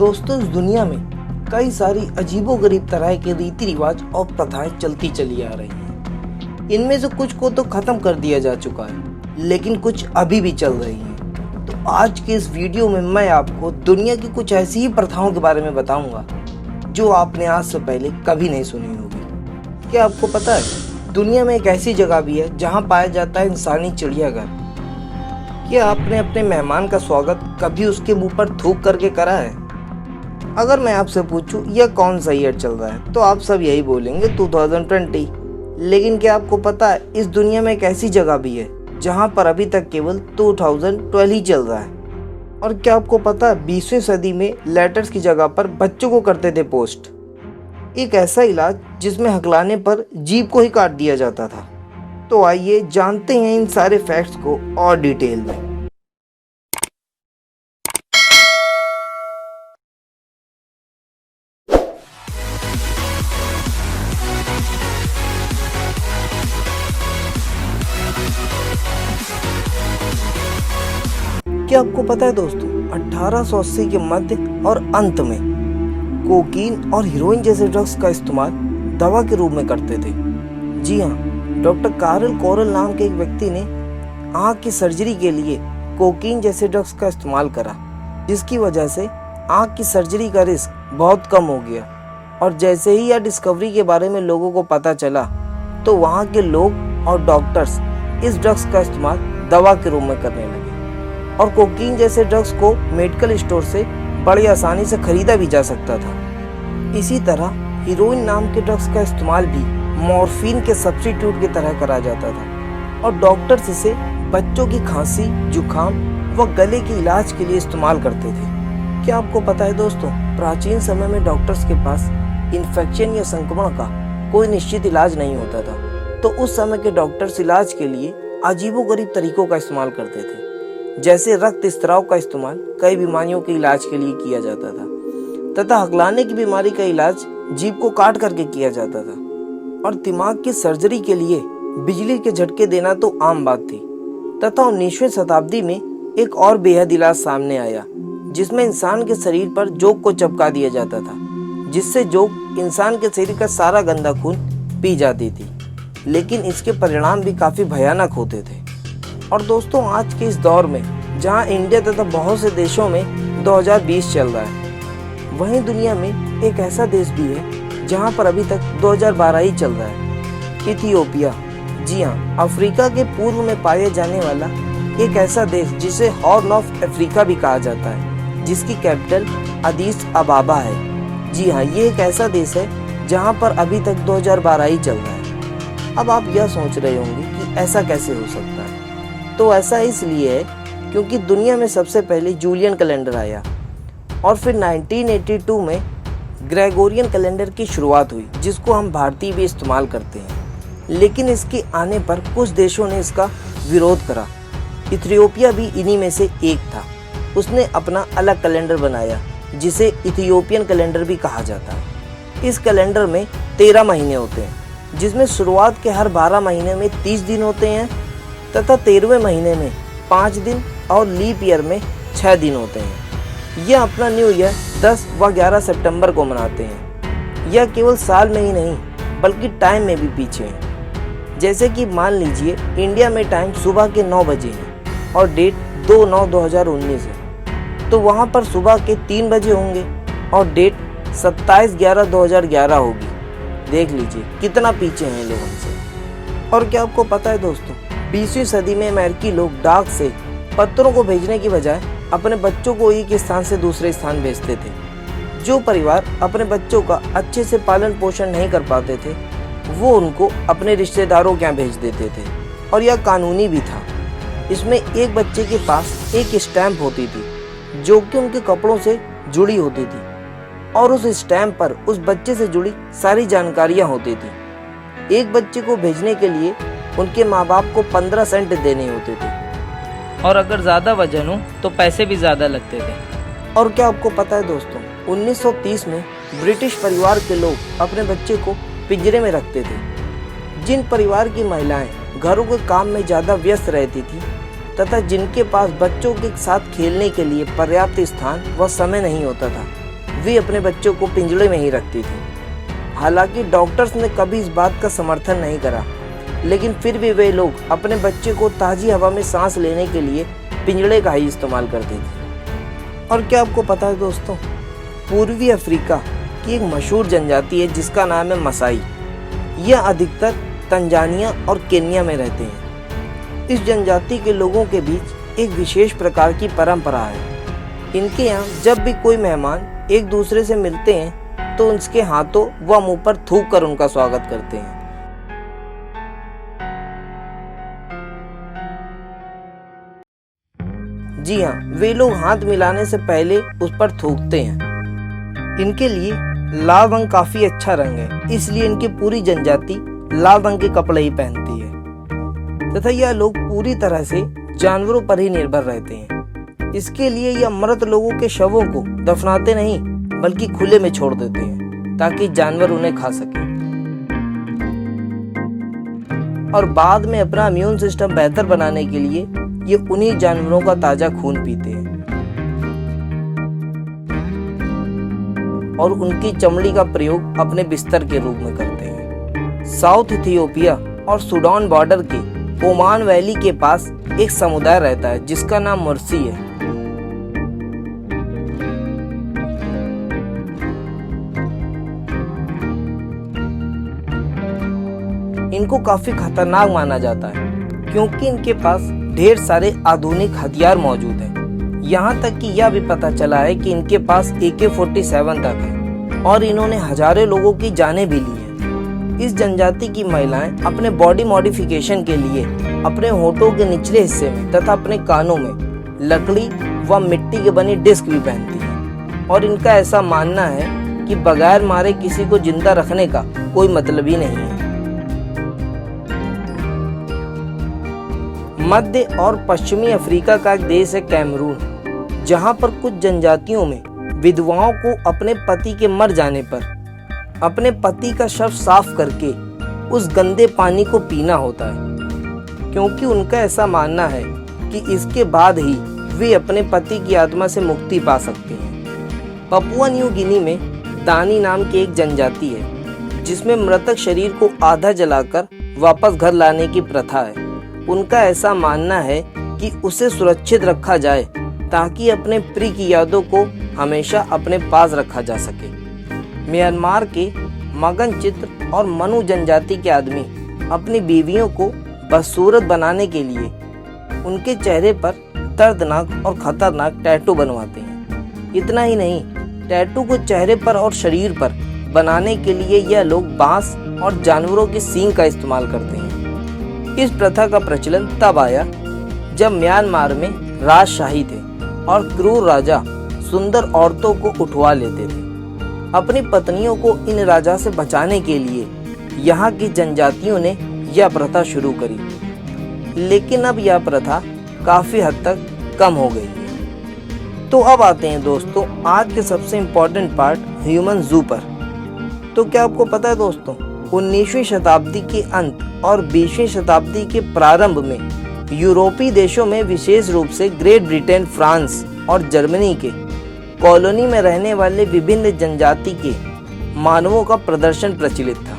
दोस्तों, इस दुनिया में कई सारी अजीबोगरीब तरह के रीति रिवाज और प्रथाएं चलती चली आ रही हैं। इनमें से कुछ को तो खत्म कर दिया जा चुका है, लेकिन कुछ अभी भी चल रही हैं। तो आज के इस वीडियो में मैं आपको दुनिया की कुछ ऐसी ही प्रथाओं के बारे में बताऊंगा जो आपने आज से पहले कभी नहीं सुनी होगी। क्या आपको पता है, दुनिया में एक ऐसी जगह भी है जहाँ पाया जाता है इंसानी चिड़ियाघर। क्या आपने अपने मेहमान का स्वागत कभी उसके मुंह पर थूक करके करा है? अगर मैं आपसे पूछूं यह कौन सा ईयर चल रहा है तो आप सब यही बोलेंगे 2020। लेकिन क्या आपको पता है, इस दुनिया में एक ऐसी जगह भी है जहां पर अभी तक केवल 2012 ही चल रहा है। और क्या आपको पता है, 20वीं सदी में लेटर्स की जगह पर बच्चों को करते थे पोस्ट। एक ऐसा इलाज जिसमें हकलाने पर जीभ को ही काट दिया जाता था। तो आइए जानते हैं इन सारे फैक्ट्स को और डिटेल में। क्या आपको पता है दोस्तों, 1880 के मध्य और अंत में कोकीन और हीरोइन जैसे ड्रग्स का इस्तेमाल दवा के रूप में करते थे। जी हाँ, डॉक्टर कार्ल कोरल नाम के एक व्यक्ति ने आँख की सर्जरी के लिए कोकीन जैसे ड्रग्स का इस्तेमाल करा, जिसकी वजह से आँख की सर्जरी का रिस्क बहुत कम हो गया। और जैसे ही यह डिस्कवरी के बारे में लोगों को पता चला तो वहाँ के लोग और डॉक्टर्स इस ड्रग्स का इस्तेमाल दवा के रूप में करने लगे। और कोकीन जैसे ड्रग्स को मेडिकल स्टोर से बड़ी आसानी से खरीदा भी जा सकता था। इसी तरह हीरोइन नाम के ड्रग्स का इस्तेमाल भी मॉर्फिन के सब्स्टिट्यूट की तरह करा जाता था। और डॉक्टर्स इसे बच्चों की खांसी, जुकाम व गले के इलाज के लिए इस्तेमाल करते थे। क्या आपको पता है दोस्तों, प्राचीन समय में डॉक्टर्स के पास इन्फेक्शन या संक्रमण का कोई निश्चित इलाज नहीं होता था। तो उस समय के डॉक्टर्स इलाज के लिए अजीबोगरीब तरीकों का इस्तेमाल करते थे। जैसे रक्त स्त्राव का इस्तेमाल कई बीमारियों के इलाज के लिए किया जाता था, तथा हकलाने की बीमारी का इलाज जीभ को काट करके किया जाता था। और दिमाग की सर्जरी के लिए बिजली के झटके देना तो आम बात थी। तथा 19वीं शताब्दी में एक और बेहद इलाज सामने आया, जिसमें इंसान के शरीर पर जोक को चिपका दिया जाता था, जिससे जोक इंसान के शरीर का सारा गंदा खून पी जाती थी। लेकिन इसके परिणाम भी काफी भयानक होते थे। और दोस्तों, आज के इस दौर में जहां इंडिया तथा बहुत से देशों में 2020 चल रहा है, वहीं दुनिया में एक ऐसा देश भी है जहां पर अभी तक 2012 ही चल रहा है, इथियोपिया। जी हाँ, अफ्रीका के पूर्व में पाया जाने वाला एक ऐसा देश जिसे हॉर्न ऑफ अफ्रीका भी कहा जाता है, जिसकी कैपिटल अदीस अबाबा है। जी हाँ, ये एक ऐसा देश है जहाँ पर अभी तक 2012 ही चल रहा है। अब आप यह सोच रहे होंगे कि ऐसा कैसे हो सकता है। तो ऐसा इसलिए है क्योंकि दुनिया में सबसे पहले जूलियन कैलेंडर आया और फिर 1982 में ग्रेगोरियन कैलेंडर की शुरुआत हुई, जिसको हम भारतीय भी इस्तेमाल करते हैं। लेकिन इसके आने पर कुछ देशों ने इसका विरोध करा। इथियोपिया भी इन्हीं में से एक था। उसने अपना अलग कैलेंडर बनाया, जिसे इथियोपियन कैलेंडर भी कहा जाता है। इस कैलेंडर में 13 महीने होते हैं, जिसमें शुरुआत के हर 12 महीने में 30 दिन होते हैं, तथा 13वें महीने में 5 दिन और लीप ईयर में 6 दिन होते हैं। यह अपना न्यू ईयर 10 व 11 सितंबर को मनाते हैं। यह केवल साल में ही नहीं बल्कि टाइम में भी पीछे हैं। जैसे कि मान लीजिए, इंडिया में टाइम सुबह के 9 बजे है और डेट 2/9/2019 है, तो वहाँ पर सुबह के 3 बजे होंगे और डेट 27/11/2011 होगी। देख लीजिए कितना पीछे हैं लोग हमसे। और क्या आपको पता है दोस्तों, 20वीं सदी में अमेरिकी लोग डाक से पत्रों को भेजने की बजाय अपने बच्चों को एक स्थान से दूसरे स्थान भेजते थे। जो परिवार अपने बच्चों का अच्छे से पालन पोषण नहीं कर पाते थे, वो उनको अपने रिश्तेदारों के यहाँ भेज देते थे। और यह कानूनी भी था। इसमें एक बच्चे के पास एक स्टैम्प होती थी जो कि उनके कपड़ों से जुड़ी होती थी, और उस स्टैम्प पर उस बच्चे से जुड़ी सारी जानकारियाँ होती थी। एक बच्चे को भेजने के लिए उनके माँ बाप को 15 सेंट देने होते थे, और अगर ज़्यादा वजन हो तो पैसे भी ज़्यादा लगते थे। और क्या आपको पता है दोस्तों, 1930 में ब्रिटिश परिवार के लोग अपने बच्चे को पिंजरे में रखते थे। जिन परिवार की महिलाएं घरों के काम में ज़्यादा व्यस्त रहती थी तथा जिनके पास बच्चों के साथ खेलने के लिए पर्याप्त स्थान व समय नहीं होता था, वे अपने बच्चों को पिंजड़े में ही रखती थी। हालांकि डॉक्टर्स ने कभी इस बात का समर्थन नहीं करा, लेकिन फिर भी वे लोग अपने बच्चे को ताज़ी हवा में सांस लेने के लिए पिंजड़े का ही इस्तेमाल करते थे। और क्या आपको पता है दोस्तों, पूर्वी अफ्रीका की एक मशहूर जनजाति है जिसका नाम है मसाई। यह अधिकतर तंजानिया और केन्या में रहते हैं। इस जनजाति के लोगों के बीच एक विशेष प्रकार की परंपरा है। इनके यहाँ जब भी कोई मेहमान एक दूसरे से मिलते हैं तो उनके हाथों व मुंह पर थूक कर उनका स्वागत करते हैं। जी हाँ, वे लोग हाथ मिलाने से पहले उस पर थूकते हैं। इनके लिए लाल रंग काफी अच्छा रंग है, इसलिए इनकी पूरी जनजाति लाल रंग के कपड़े ही पहनती है तथा यह लोग पूरी तरह से जानवरों पर ही निर्भर रहते हैं। इसके लिए यह मृत लोगों के शवों को दफनाते नहीं बल्कि खुले में छोड़ देते हैं ताकि जानवर उन्हें खा सके और बाद में अपना इम्यून सिस्टम बेहतर बनाने के लिए ये उन्हीं जानवरों का ताजा खून पीते हैं और उनकी चमड़ी का प्रयोग अपने बिस्तर के रूप में करते हैं। साउथ इथियोपिया और सूडान बॉर्डर के ओमान वैली के पास एक समुदाय रहता है जिसका नाम मुर्सी है। इनको काफी खतरनाक माना जाता है क्योंकि इनके पास ढेर सारे आधुनिक हथियार मौजूद हैं। यहाँ तक कि यह भी पता चला है कि इनके पास AK-47 तक है और इन्होंने हजारों लोगों की जानें भी ली हैं। इस जनजाति की महिलाएं अपने बॉडी मॉडिफिकेशन के लिए अपने होठों के निचले हिस्से में तथा अपने कानों में लकड़ी व मिट्टी के बनी डिस्क भी पहनती हैं और इनका ऐसा मानना है कि बगैर मारे किसी को जिंदा रखने का कोई मतलब ही नहीं है। मध्य और पश्चिमी अफ्रीका का एक देश है कैमरून, जहां पर कुछ जनजातियों में विधवाओं को अपने पति के मर जाने पर अपने पति का शव साफ करके उस गंदे पानी को पीना होता है क्योंकि उनका ऐसा मानना है कि इसके बाद ही वे अपने पति की आत्मा से मुक्ति पा सकते हैं। पपुआ न्यू गिनी में दानी नाम की एक जनजाति है जिसमें मृतक शरीर को आधा जलाकर वापस घर लाने की प्रथा है। उनका ऐसा मानना है कि उसे सुरक्षित रखा जाए ताकि अपने प्रिय की यादों को हमेशा अपने पास रखा जा सके। म्यांमार के मगन चित्र और मनु जनजाति के आदमी अपनी बीवियों को बदसूरत बनाने के लिए उनके चेहरे पर दर्दनाक और खतरनाक टैटू बनवाते हैं। इतना ही नहीं, टैटू को चेहरे पर और शरीर पर बनाने के लिए यह लोग बांस और जानवरों के सींग का इस्तेमाल करते हैं। इस प्रथा का प्रचलन तब आया जब म्यांमार में राजशाही थे और क्रूर राजा सुंदर औरतों को उठवा लेते थे। अपनी पत्नियों को इन राजा से बचाने के लिए यहाँ की जनजातियों ने यह प्रथा शुरू करी, लेकिन अब यह प्रथा काफी हद तक कम हो गई है। तो अब आते हैं दोस्तों आज के सबसे इम्पोर्टेंट पार्ट, ह्यूमन जू पर। तो क्या आपको पता है दोस्तों, 19वीं शताब्दी के अंत और 20वीं शताब्दी के प्रारंभ में यूरोपीय देशों में विशेष रूप से ग्रेट ब्रिटेन, फ्रांस और जर्मनी के कॉलोनी में रहने वाले विभिन्न जनजाति के मानवों का प्रदर्शन प्रचलित था।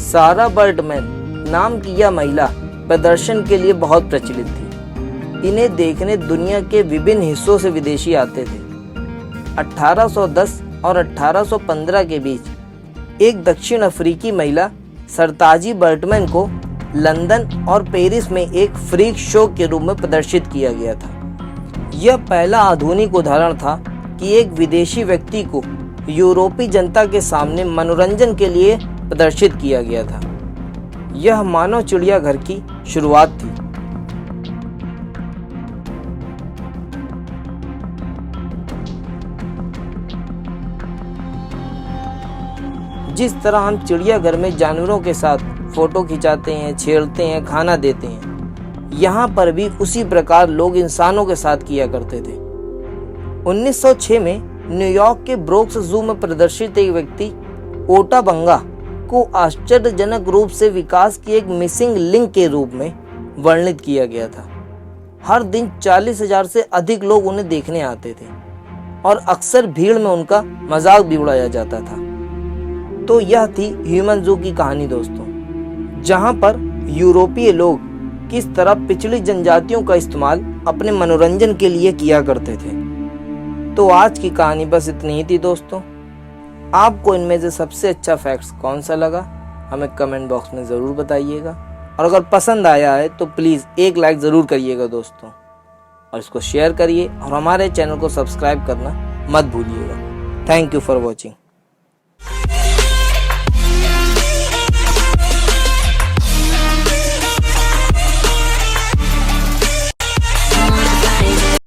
सारा बर्टमैन नाम की यह महिला प्रदर्शन के लिए बहुत प्रचलित थी। इन्हें देखने दुनिया के विभिन्न हिस्सों से विदेशी आते थे। 1810 और 1815 के बीच एक दक्षिण अफ्रीकी महिला सरताजी बर्टमैन को लंदन और पेरिस में एक फ्रीक शो के रूप में प्रदर्शित किया गया था। यह पहला आधुनिक उदाहरण था कि एक विदेशी व्यक्ति को यूरोपीय जनता के सामने मनोरंजन के लिए प्रदर्शित किया गया था। यह मानव चिड़ियाघर की शुरुआत थी। जिस तरह हम चिड़ियाघर में जानवरों के साथ फोटो खिंचाते हैं, छेड़ते हैं, खाना देते हैं, यहाँ पर भी उसी प्रकार लोग इंसानों के साथ किया करते थे। 1906 में न्यूयॉर्क के ब्रोक्स जू में प्रदर्शित एक व्यक्ति ओटा बंगा को आश्चर्यजनक रूप से विकास की एक मिसिंग लिंक के रूप में वर्णित किया गया था। हर दिन 40,000 से अधिक लोग उन्हें देखने आते थे और अक्सर भीड़ में उनका मजाक भी उड़ाया जाता था। तो यह थी ह्यूमन ज़ू की कहानी दोस्तों, जहां पर यूरोपीय लोग किस तरह पिछड़ी जनजातियों का इस्तेमाल अपने मनोरंजन के लिए किया करते थे। तो आज की कहानी बस इतनी ही थी दोस्तों। आपको इनमें से सबसे अच्छा फैक्ट्स कौन सा लगा हमें कमेंट बॉक्स में ज़रूर बताइएगा, और अगर पसंद आया है तो प्लीज़ एक लाइक ज़रूर करिएगा दोस्तों, और इसको शेयर करिए और हमारे चैनल को सब्सक्राइब करना मत भूलिएगा। Thank you for watching.